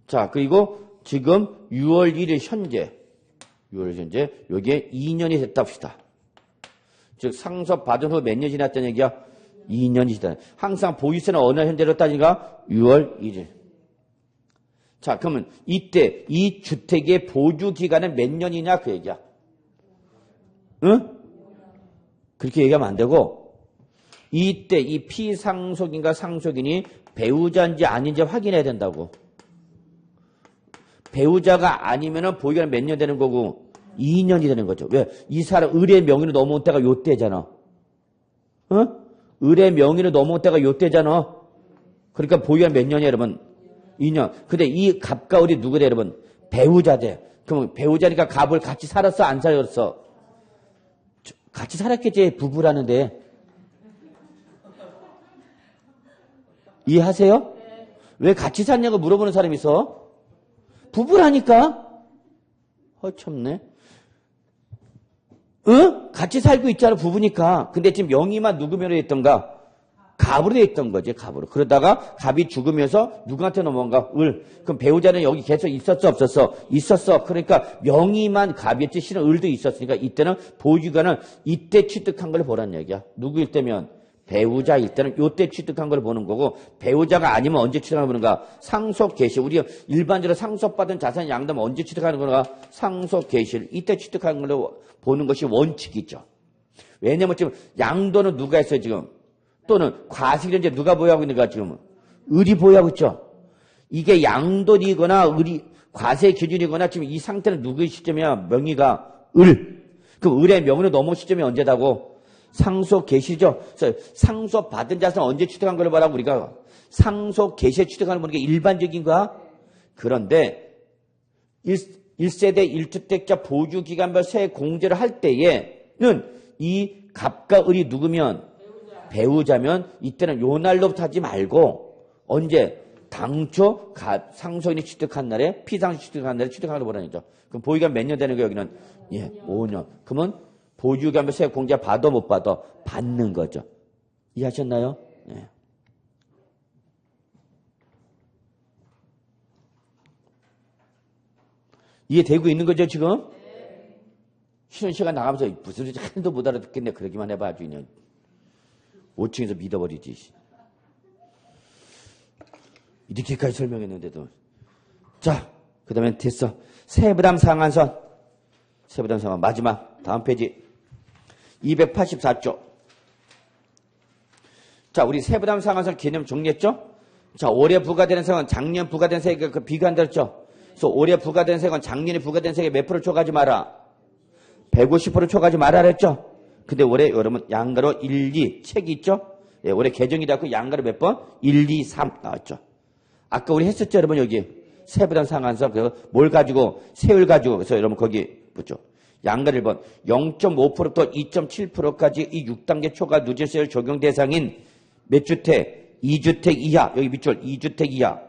자, 그리고 지금 6월 1일 현재, 여기에 2년이 됐다 합시다. 즉, 상속 받은 후 몇 년 지났다는 얘기야? 2년이 지났다. 항상 보유세는 어느 날 현재로 따지니까 6월 1일. 자, 그러면 이때 이 주택의 보유 기간은 몇 년이냐 그 얘기야. 응? 그렇게 얘기하면 안 되고 이때 이 피상속인과 상속인이 배우자인지 아닌지 확인해야 된다고. 배우자가 아니면은 보유기간 몇 년 되는 거고 2년이 되는 거죠. 왜? 이 사람 을의 명의로 넘어온 때가 요때잖아. 응? 을의 명의로 넘어온 때가 요때잖아. 그러니까 보유기간 몇 년이야 여러분? 2년. 근데 이 갑과 을이 누구래 여러분? 배우자대. 그럼 배우자니까 갑을 같이 살았어 안 살았어? 같이 살았겠지 부부라는데. 이해하세요? 왜 같이 샀냐고 물어보는 사람이 있어? 부부라니까? 참네. 응? 같이 살고 있잖아 부부니까. 근데 지금 명의만 누구 명의로 했던가? 갑으로 돼 있던 거지, 갑으로. 그러다가 갑이 죽으면서 누구한테 넘어간가? 을. 그럼 배우자는 여기 계속 있었어, 없었어? 있었어. 그러니까 명의만 갑이었지, 실은 을도 있었으니까 이때는 보유기간은 이때 취득한 걸 보라는 얘기야. 누구일 때면? 배우자일 때는 요때 취득한 걸 보는 거고, 배우자가 아니면 언제 취득하는 거는가? 상속 개시. 우리가 일반적으로 상속받은 자산 양도면 언제 취득하는 건가? 상속 개시를 이때 취득하는 걸로 보는 것이 원칙이죠. 왜냐면 지금 양도는 누가 했어요, 지금? 또는 과실을 이제 누가 보유하고 있는가 지금? 을이 보유하고 있죠. 이게 양도이거나 을이 과세 기준이거나 지금 이 상태는 누구의 시점이야? 명의가 을. 그럼 을의 명의로 넘어온 시점이 언제다고? 상속 개시죠. 그래서 상속 받은 자산은 언제 취득한 걸 말하고 우리가 상속 개시에 취득하는 거는 일반적인 거야. 그런데 1세대 1주택자 보유기간별 세액 공제를 할 때에는 이 갑과 을이 누구면? 배우자면 이때는 요 날로부터 하지 말고 언제? 당초 상속인이 취득한 날에 피상속 취득한 날에 취득한 걸 보라는 거죠. 그럼 보유기간 몇 년 되는 거예요 여기는? 예, 5년. 그러면 보유기간별 세액 공제 받아 못 받아? 받는 거죠. 이해하셨나요? 예. 이해되고 있는 거죠 지금? 쉬는 시간 나가면서 무슨 소리인지 하나도 못 알아듣겠네. 그러기만 해봐 아주 그냥. 5층에서 믿어버리지. 이렇게까지 설명했는데도. 자, 그 다음에 됐어. 세부담 상한선. 세부담 상한 마지막 다음 페이지 284조. 자, 우리 세부담 상한선 개념 정리했죠? 자, 올해 부과되는 세액은 작년 부과된 세액에 비교한다 했죠? 그래서 올해 부과된 세액은 작년에 부과된 세액에 몇 프로 초과하지 마라? 150% 초과하지 마라 그랬죠? 근데 올해 여러분 양가로 1, 2 책이 있죠? 예, 올해 개정이 되었고 양가로 몇 번? 1, 2, 3 나왔죠. 아까 우리 했었죠 여러분 여기 세부담 상한선. 그래서 뭘 가지고? 세율 가지고. 그래서 여러분 거기 붙죠. 양가를 1번 0.5%부터 2.7%까지 이 6단계 초과 누진세율 적용 대상인 몇 주택? 2주택 이하. 여기 밑줄 2주택 이하.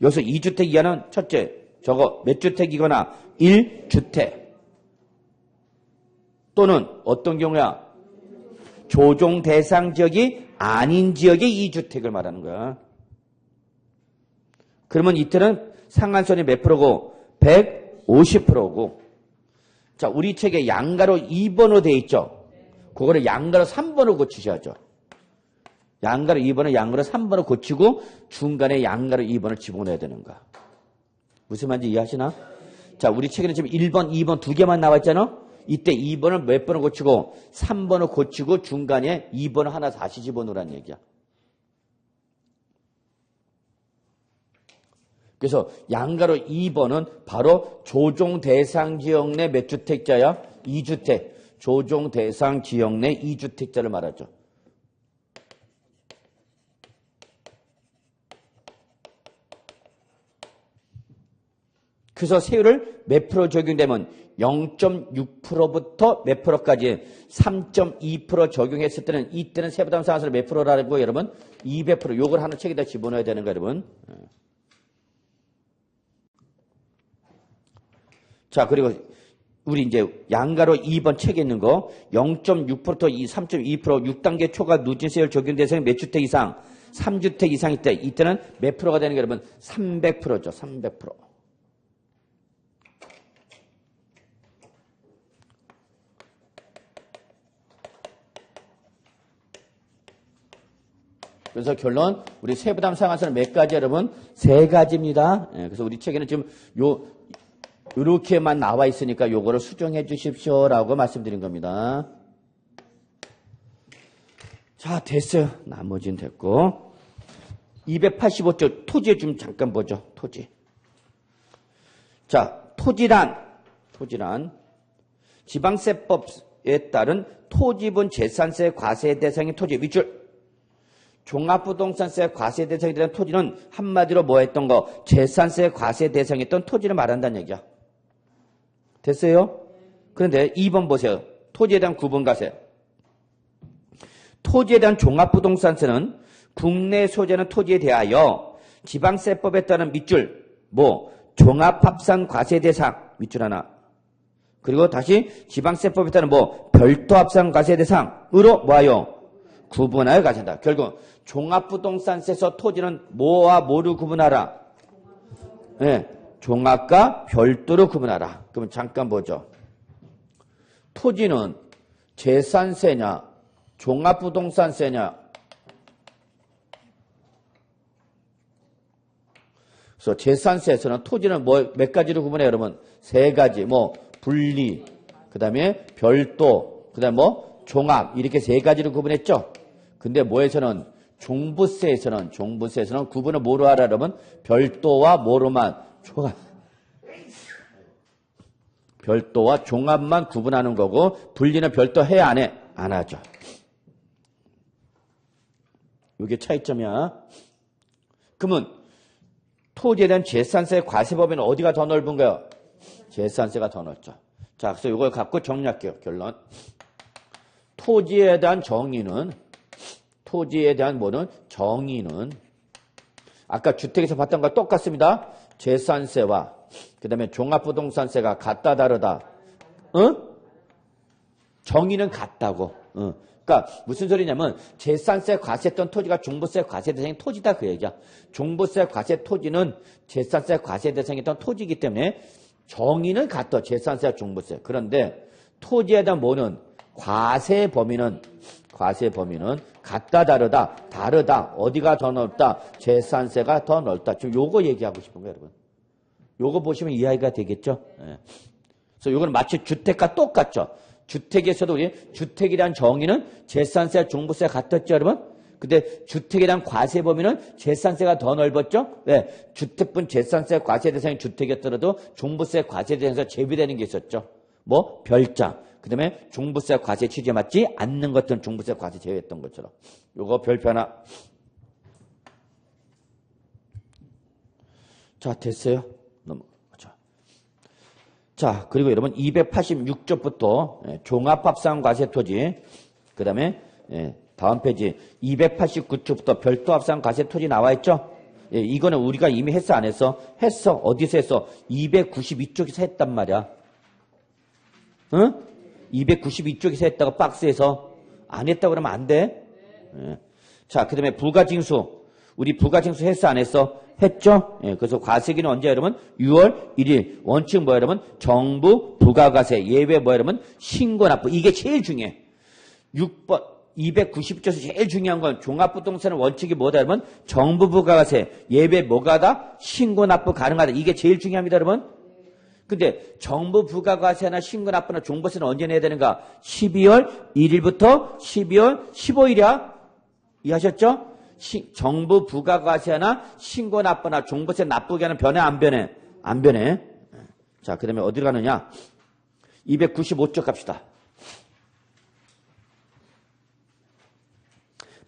여기서 2주택 이하는 첫째 저거 몇 주택이거나 1주택. 또는 어떤 경우야? 조정 대상 지역이 아닌 지역의 2주택을 말하는 거야. 그러면 이때는 상한선이 몇 프로고? 150%고. 자, 우리 책에 양가로 2번으로 되어 있죠? 그거를 양가로 3번으로 고치셔야죠. 양가로 2번을 양가로 3번으로 고치고 중간에 양가로 2번을 집어넣어야 되는 거야. 무슨 말인지 이해하시나? 자, 우리 책에는 지금 1번, 2번 두 개만 나와 있잖아? 이때 2번을 몇 번을 고치고 3번을 고치고 중간에 2번을 하나 다시 집어넣으라는 얘기야. 그래서 양가로 2번은 바로 조정 대상 지역 내 몇 주택자야? 2주택. 조정 대상 지역 내 2주택자를 말하죠. 그래서 세율을 몇 프로 적용되면 0.6%부터 몇 프로까지 3.2% 적용했을 때는 이때는 세부담 상한선을 몇 프로라고 여러분? 200%. 요걸 하나 책에다 집어넣어야 되는 거 여러분. 자, 그리고 우리 이제 양가로 2번 책에 있는 거 0.6%부터 3.2% 6단계 초과 누진세율 적용 대상이 몇 주택 이상? 3주택 이상일 때 이때는 몇 프로가 되는 거 여러분? 300%죠. 300%. 그래서 결론 우리 세부담 상한선은 몇 가지 여러분? 3가지입니다. 예, 그래서 우리 책에는 지금 요렇게만 나와 있으니까 요거를 수정해 주십시오라고 말씀드린 겁니다. 자, 됐어요. 나머지는 됐고. 285조 토지 좀 잠깐 보죠. 토지. 자, 토지란 지방세법에 따른 토지분 재산세 과세 대상의 토지 밑줄. 종합부동산세 과세 대상이 되는 토지는 한마디로 뭐 했던 거? 재산세 과세 대상이었던 토지를 말한다는 얘기야. 됐어요? 그런데 2번 보세요. 토지에 대한 구분 과세. 토지에 대한 종합부동산세는 국내 소재는 토지에 대하여 지방세법에 따른 밑줄, 종합합산 과세 대상, 밑줄 하나. 그리고 다시 지방세법에 따른 별도 합산 과세 대상으로 뭐하여? 구분하여 가진다. 결국 종합부동산세에서 토지는 뭐와 뭐를 구분하라? 네, 종합과 별도로 구분하라. 그러면 잠깐 보죠. 토지는 재산세냐, 종합부동산세냐? 그래서 재산세에서는 토지는 몇 가지로 구분해요, 여러분? 3가지. 분리, 그 다음에 별도, 그 다음에 종합. 이렇게 3가지로 구분했죠? 근데 종부세에서는 구분을 뭐로 하라, 여러분? 별도와 뭐로만? 종합. 별도와 종합만 구분하는 거고, 분리는 별도 해, 안 해? 안 하죠. 이게 차이점이야. 그러면, 토지에 대한 재산세 과세 범위는 어디가 더 넓은 거예요? 재산세가 더 넓죠. 자, 그래서 이걸 갖고 정리할게요. 결론. 토지에 대한 정의는 아까 주택에서 봤던 거와 똑같습니다. 재산세와 그 다음에 종합부동산세가 같다 다르다. 정의는 같다고. 그러니까 무슨 소리냐면 재산세 과세했던 토지가 종부세 과세 대상인 토지다 그 얘기야. 종부세 과세 토지는 재산세 과세 대상이었던 토지이기 때문에 정의는 같아. 재산세와 종부세. 그런데 토지에 대한 과세 범위는 같다 다르다. 어디가 더 넓다? 재산세가 더 넓다. 지금 요거 얘기하고 싶은 거예요, 여러분. 요거 보시면 이해가 되겠죠? 예. 그래서 요거는 마치 주택과 똑같죠? 주택에서도 우리 주택이란 정의는 재산세와 종부세가 같았죠, 여러분? 근데 주택에 대한 과세 범위는 재산세가 더 넓었죠? 왜? 주택분 재산세 과세 대상이 주택이었더라도 종부세 과세 대상에서 제외되는 게 있었죠. 별장. 그 다음에 종부세 과세 취지에 맞지 않는 것들은 종부세 과세 제외했던 것처럼. 요거 별표 하나. 자, 됐어요? 넘어가죠. 자, 그리고 여러분 286조부터 종합합산 과세 토지, 그 다음에 다음 페이지 289조부터 별도 합산 과세 토지 나와 있죠? 이거는 우리가 이미 했어 안 했어? 했어. 어디서 했어? 292쪽에서 했단 말이야. 응? 292쪽에서 했다고 박스에서 안 했다고 그러면 안 돼. 자, 그 다음에 부가징수. 우리 부가징수 했어 안 했어? 했죠? 그래서 과세기는 언제 여러분? 6월 1일. 원칙 여러분? 정부 부가과세. 예외 여러분? 신고납부. 이게 제일 중요해. 6번 290조에서 제일 중요한 건 종합부동산의 원칙이 뭐다 여러분? 정부 부가과세. 예외 뭐가다? 신고납부 가능하다. 이게 제일 중요합니다 여러분. 근데 정부 부가과세나 신고납부나 종부세는 언제 내야 되는가? 12월 1일부터 12월 15일이야. 이해하셨죠? 정부 부가가세나 신고 납부나 종부세 납부기 하는 변해 안 변해? 안 변해. 자, 그 다음에 어디로 가느냐? 295쪽 갑시다.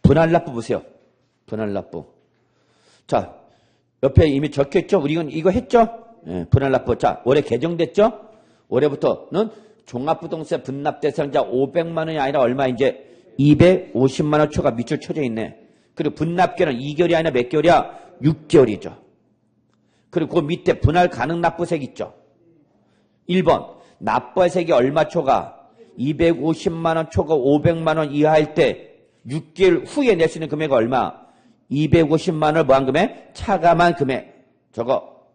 분할납부 보세요. 분할납부. 자, 옆에 이미 적혀있죠? 우리 이거 했죠? 예, 분할납부. 자, 올해 개정됐죠? 올해부터는 종합부동산 분납 대상자 500만 원이 아니라 얼마 이제 250만 원 초과 밑줄 쳐져 있네. 그리고 분납기간은 2개월이 아니라 몇 개월이야? 6개월이죠. 그리고 그 밑에 분할 가능 납부색 있죠. 1번 납부세액이 얼마 초과? 250만 원 초과 500만 원 이하일 때 6개월 후에 낼 수 있는 금액이 얼마? 250만 원을 뭐한 금액? 차감한 금액. 저거.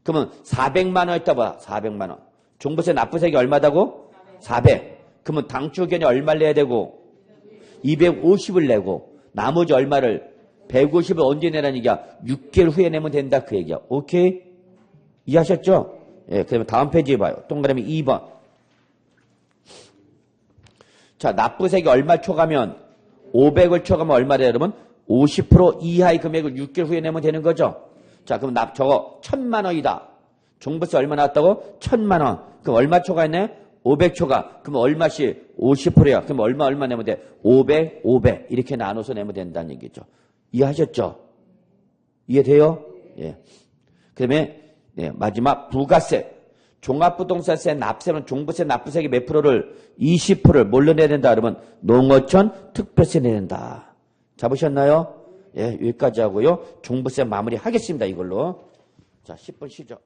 그러면 400만 원 했다 봐. 400만 원. 종부세 납부세액이 얼마다고? 400. 그러면 당초 의견이 얼마를 내야 되고? 250을 내고 나머지 얼마를? 150을 언제 내라는 얘기야? 6개월 후에 내면 된다 그 얘기야. 오케이? 이해하셨죠? 예, 그러면 다음 페이지에 봐요. 동그라미 2번. 자, 납부세액이 얼마 초과면 500을 초과하면 얼마래 여러분? 50% 이하의 금액을 6개월 후에 내면 되는 거죠. 자, 그럼 저거 1000만 원이다. 종부세 얼마 나왔다고? 1000만 원. 그럼 얼마 초과했네? 500 초과. 그럼 얼마씩? 50%야. 그럼 얼마 내면 돼? 500, 500. 이렇게 나눠서 내면 된다는 얘기죠. 이해하셨죠? 이해돼요? 예. 그 다음에 네, 마지막 부가세. 종합부동산세 납세는 종부세 납부세액이 몇 프로를? 20%를 뭘로 내야 된다 그러면 농어촌 특별세 내야 된다. 잡으셨나요? 예, 여기까지 하고요. 종부세 마무리 하겠습니다. 이걸로. 자, 10분 쉬죠.